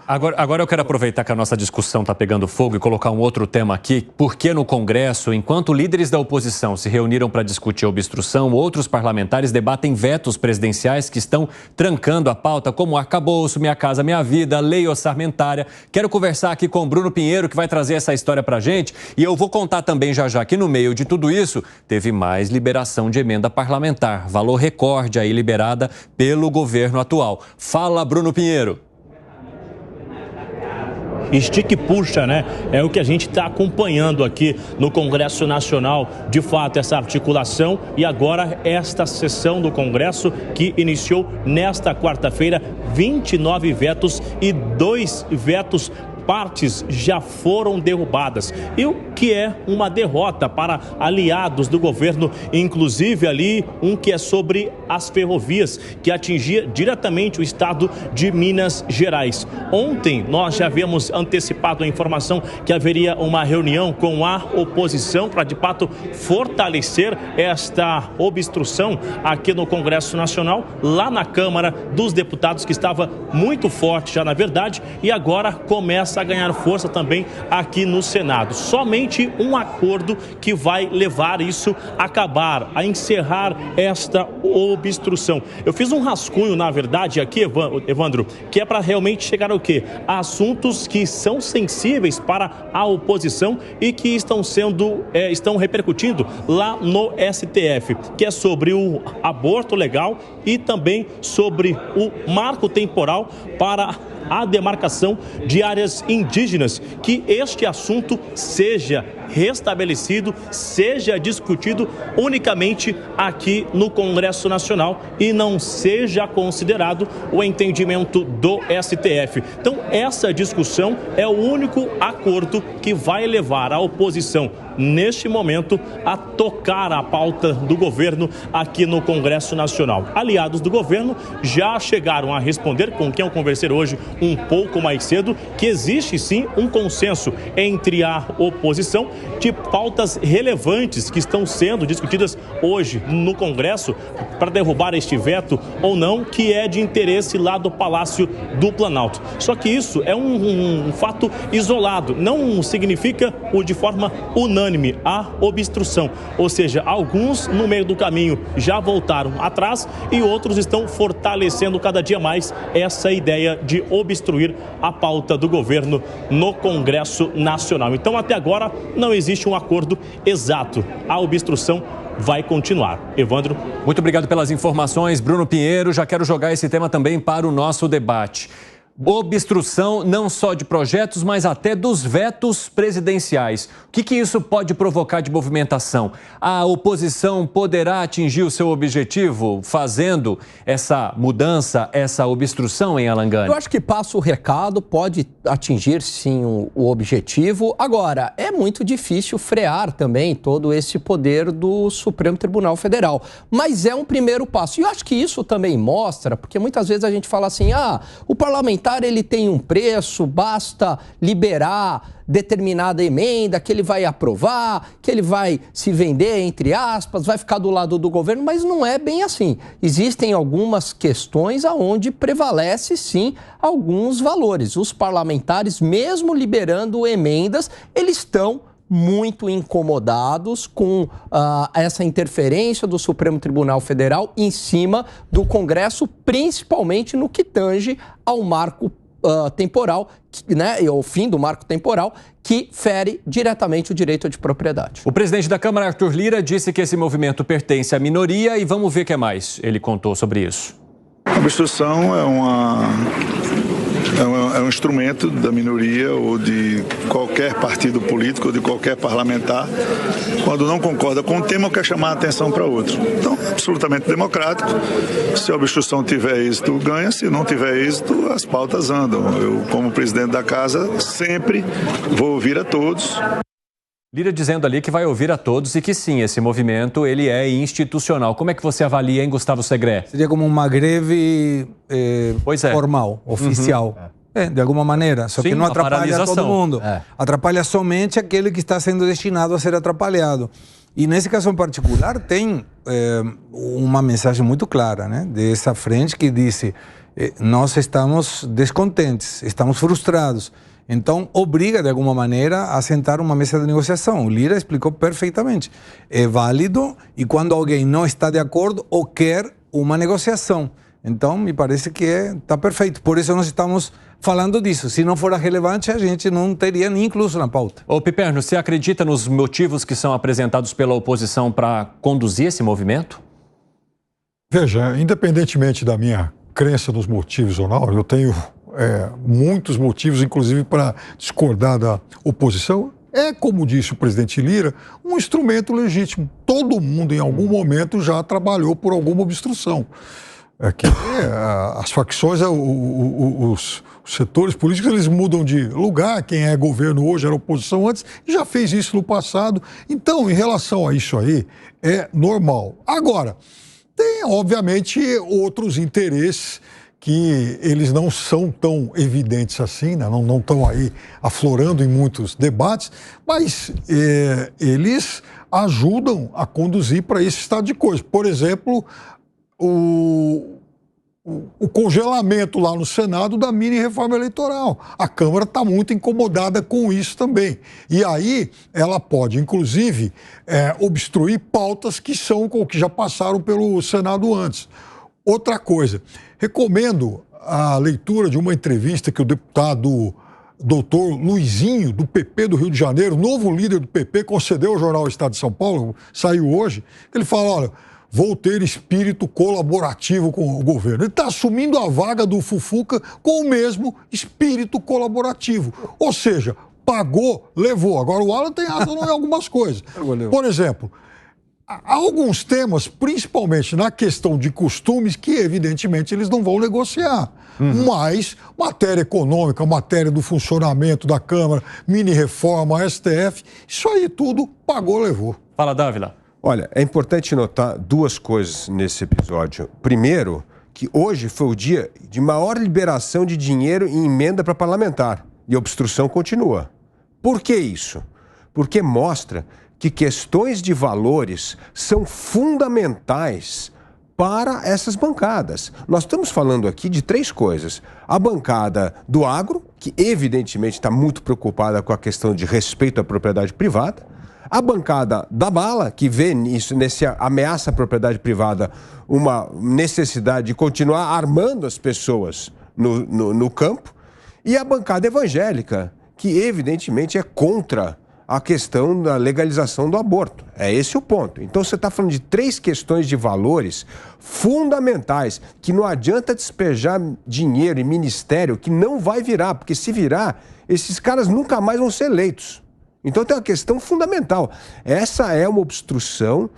Agora eu quero aproveitar que a nossa discussão está pegando fogo e colocar um outro tema aqui. Porque no Congresso, enquanto líderes da oposição se reuniram para discutir a obstrução, outros parlamentares debatem vetos presidenciais que estão trancando a pauta, como arcabouço, Minha Casa Minha Vida, lei orçamentária. Quero conversar aqui com o Bruno Pinheiro, que vai trazer essa história para a gente. E eu vou contar também já que no meio de tudo isso, teve mais liberação de emenda parlamentar. Valor recorde aí liberada pelo governo atual. Fala, Bruno Pinheiro. Estica e puxa, né? É o que a gente está acompanhando aqui no Congresso Nacional, de fato, essa articulação. E agora esta sessão do Congresso que iniciou nesta quarta-feira, 29 vetos e 2 vetos partes já foram derrubadas, e o que é uma derrota para aliados do governo, inclusive ali um que é sobre as ferrovias, que atingia diretamente o estado de Minas Gerais. Ontem nós já havíamos antecipado a informação que haveria uma reunião com a oposição para de fato fortalecer esta obstrução aqui no Congresso Nacional, lá na Câmara dos Deputados, que estava muito forte já na verdade, e agora começa a ganhar força também aqui no Senado. Somente um acordo que vai levar isso a acabar, a encerrar esta obstrução. Eu fiz um rascunho, na verdade, aqui, Evandro, que é para realmente chegar ao quê? A assuntos que são sensíveis para a oposição e que estão repercutindo lá no STF, que é sobre o aborto legal e também sobre o marco temporal para a demarcação de áreas indígenas, que este assunto seja restabelecido, seja discutido unicamente aqui no Congresso Nacional e não seja considerado o entendimento do STF. Então, essa discussão é o único acordo que vai levar a oposição, neste momento, a tocar a pauta do governo aqui no Congresso Nacional. Aliados do governo já chegaram a responder, com quem eu conversei hoje um pouco mais cedo, que existe sim um consenso entre a oposição de pautas relevantes que estão sendo discutidas hoje no Congresso para derrubar este veto ou não, que é de interesse lá do Palácio do Planalto. Só que isso é um fato isolado, não significa o de forma unânime a obstrução, ou seja, alguns no meio do caminho já voltaram atrás e outros estão fortalecendo cada dia mais essa ideia de obstruir a pauta do governo no Congresso Nacional. Então, até agora, não existe um acordo exato. A obstrução vai continuar. Evandro. Muito obrigado pelas informações, Bruno Pinheiro. Já quero jogar esse tema também para o nosso debate. Obstrução não só de projetos, mas até dos vetos presidenciais. O que isso pode provocar de movimentação? A oposição poderá atingir o seu objetivo fazendo essa mudança, essa obstrução em Alangane? Eu acho que passa o recado, pode atingir sim o objetivo. Agora, é muito difícil frear também todo esse poder do Supremo Tribunal Federal. Mas é um primeiro passo. E eu acho que isso também mostra, porque muitas vezes a gente fala assim, o parlamentar ele tem um preço, basta liberar determinada emenda que ele vai aprovar, que ele vai se vender, entre aspas, vai ficar do lado do governo, mas não é bem assim. Existem algumas questões onde prevalece, sim, alguns valores. Os parlamentares, mesmo liberando emendas, eles estão muito incomodados com essa interferência do Supremo Tribunal Federal em cima do Congresso, principalmente no que tange ao marco temporal, né, ao fim do marco temporal, que fere diretamente o direito de propriedade. O presidente da Câmara, Arthur Lira, disse que esse movimento pertence à minoria e vamos ver o que mais ele contou sobre isso. A obstrução é um instrumento da minoria ou de qualquer partido político ou de qualquer parlamentar, quando não concorda com um tema ou quer chamar a atenção para outro. Então, absolutamente democrático. Se a obstrução tiver êxito, ganha. Se não tiver êxito, as pautas andam. Eu, como presidente da casa, sempre vou ouvir a todos. Lira dizendo ali que vai ouvir a todos e que sim, esse movimento ele é institucional. Como é que você avalia, hein, Gustavo Segré? Seria como uma greve formal, oficial. De alguma maneira, só que não atrapalha todo mundo. Atrapalha somente aquele que está sendo destinado a ser atrapalhado. E nesse caso em particular tem uma mensagem muito clara, né, dessa frente que disse nós estamos descontentes, estamos frustrados. Então, obriga, de alguma maneira, a sentar uma mesa de negociação. O Lira explicou perfeitamente. É válido e quando alguém não está de acordo ou quer uma negociação. Então, me parece que está perfeito. Por isso nós estamos falando disso. Se não for relevante, a gente não teria nem incluso na pauta. Ô Piperno, você acredita nos motivos que são apresentados pela oposição para conduzir esse movimento? Veja, independentemente da minha crença nos motivos ou não, eu tenho muitos motivos, inclusive, para discordar da oposição. É, como disse o presidente Lira, um instrumento legítimo. Todo mundo, em algum momento, já trabalhou por alguma obstrução. As facções, os setores políticos, eles mudam de lugar. Quem é governo hoje era oposição antes e já fez isso no passado. Então, em relação a isso aí, é normal. Agora, tem, obviamente, outros interesses que eles não são tão evidentes assim, né? Não estão aí aflorando em muitos debates, mas eles ajudam a conduzir para esse estado de coisa. Por exemplo, o congelamento lá no Senado da mini-reforma eleitoral. A Câmara está muito incomodada com isso também. E aí ela pode, inclusive, obstruir pautas que já passaram pelo Senado antes. Outra coisa, recomendo a leitura de uma entrevista que o deputado doutor Luizinho, do PP do Rio de Janeiro, novo líder do PP, concedeu ao jornal Estado de São Paulo, saiu hoje, ele fala, olha, vou ter espírito colaborativo com o governo. Ele está assumindo a vaga do Fufuca com o mesmo espírito colaborativo. Ou seja, pagou, levou. Agora o Alan tem razão em algumas coisas. Por exemplo, há alguns temas, principalmente na questão de costumes, que evidentemente eles não vão negociar. Mas matéria econômica, matéria do funcionamento da Câmara, mini-reforma, STF, isso aí tudo pagou, levou. Fala, Dávila. Olha, é importante notar duas coisas nesse episódio. Primeiro, que hoje foi o dia de maior liberação de dinheiro em emenda para parlamentar. E a obstrução continua. Por que isso? Porque mostra que questões de valores são fundamentais para essas bancadas. Nós estamos falando aqui de três coisas. A bancada do agro, que evidentemente está muito preocupada com a questão de respeito à propriedade privada. A bancada da bala, que vê nessa ameaça à propriedade privada uma necessidade de continuar armando as pessoas no campo. E a bancada evangélica, que evidentemente é contra a questão da legalização do aborto. É esse o ponto. Então você está falando de três questões de valores fundamentais, que não adianta despejar dinheiro em ministério que não vai virar, porque se virar, esses caras nunca mais vão ser eleitos. Então tem uma questão fundamental. Essa é uma obstrução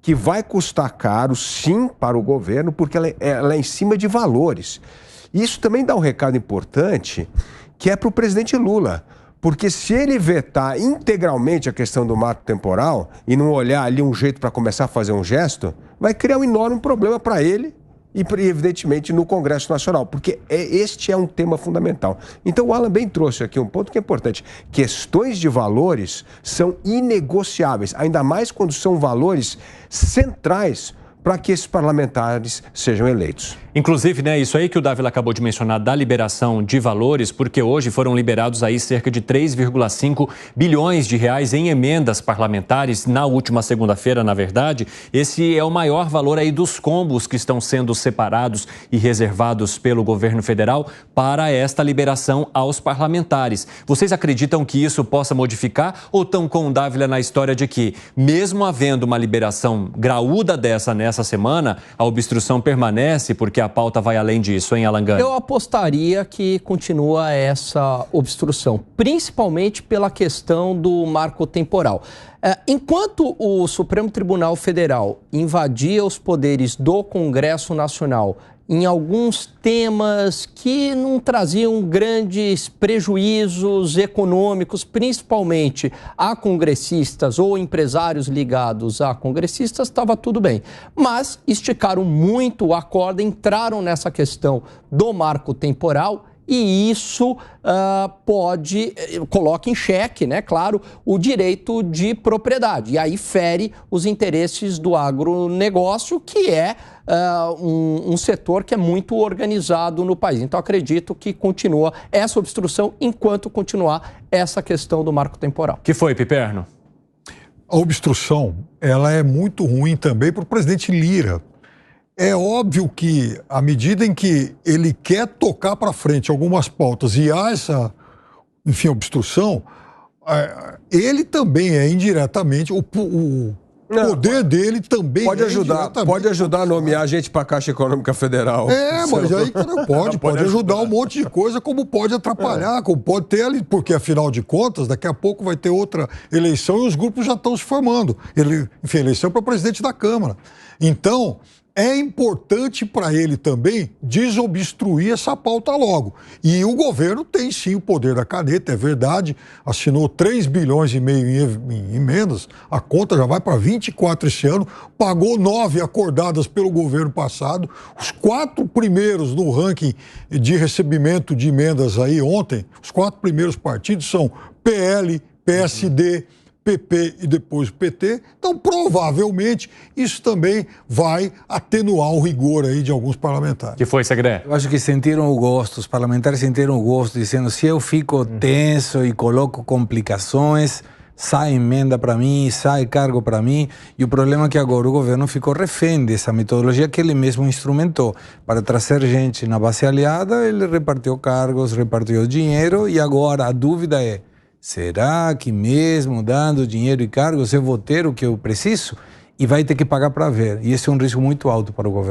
que vai custar caro, sim, para o governo, porque ela é em cima de valores. Isso também dá um recado importante, que é para o presidente Lula. Porque se ele vetar integralmente a questão do marco temporal e não olhar ali um jeito para começar a fazer um gesto, vai criar um enorme problema para ele e, evidentemente, no Congresso Nacional, porque este é um tema fundamental. Então, o Alan bem trouxe aqui um ponto que é importante. Questões de valores são inegociáveis, ainda mais quando são valores centrais para que esses parlamentares sejam eleitos. Inclusive, né, isso aí que o Dávila acabou de mencionar da liberação de valores, porque hoje foram liberados aí cerca de 3,5 bilhões de reais em emendas parlamentares na última segunda-feira, na verdade. Esse é o maior valor aí dos combos que estão sendo separados e reservados pelo governo federal para esta liberação aos parlamentares. Vocês acreditam que isso possa modificar ou estão com o Dávila na história de que, mesmo havendo uma liberação graúda dessa nessa semana, a obstrução permanece porque a pauta vai além disso, hein, Alan Gani? Eu apostaria que continua essa obstrução, principalmente pela questão do marco temporal. Enquanto o Supremo Tribunal Federal invadia os poderes do Congresso Nacional em alguns temas que não traziam grandes prejuízos econômicos, principalmente a congressistas ou empresários ligados a congressistas, estava tudo bem. Mas esticaram muito a corda, entraram nessa questão do marco temporal e isso coloca em xeque, né, claro, o direito de propriedade. E aí fere os interesses do agronegócio, que é um setor que é muito organizado no país. Então, acredito que continua essa obstrução enquanto continuar essa questão do marco temporal. Que foi, Piperno? A obstrução, ela é muito ruim também para o presidente Lira. É óbvio que, à medida em que ele quer tocar para frente algumas pautas e há essa, enfim, obstrução, ele também é indiretamente, o poder dele também pode ajudar a nomear gente para a Caixa Econômica Federal. Mas aí pode ajudar um monte de coisa, como pode atrapalhar, como pode ter ali, porque afinal de contas, daqui a pouco vai ter outra eleição e os grupos já estão se formando. Enfim, eleição para presidente da Câmara. Então, é importante para ele também desobstruir essa pauta logo. E o governo tem sim o poder da caneta, é verdade, assinou 3,5 bilhões em emendas, a conta já vai para 24 esse ano, pagou 9 acordadas pelo governo passado, os 4 primeiros no ranking de recebimento de emendas aí ontem, os 4 primeiros partidos são PL, PSD, PP e depois o PT, então provavelmente isso também vai atenuar o rigor aí de alguns parlamentares. Que foi, Segre? Eu acho que sentiram o gosto, os parlamentares sentiram o gosto, dizendo, se eu fico tenso e coloco complicações, sai emenda para mim, sai cargo para mim, e o problema é que agora o governo ficou refém dessa metodologia que ele mesmo instrumentou. Para trazer gente na base aliada, ele repartiu cargos, repartiu dinheiro, e agora a dúvida é, será que mesmo dando dinheiro e cargos eu vou ter o que eu preciso? E vai ter que pagar para ver. E esse é um risco muito alto para o governo.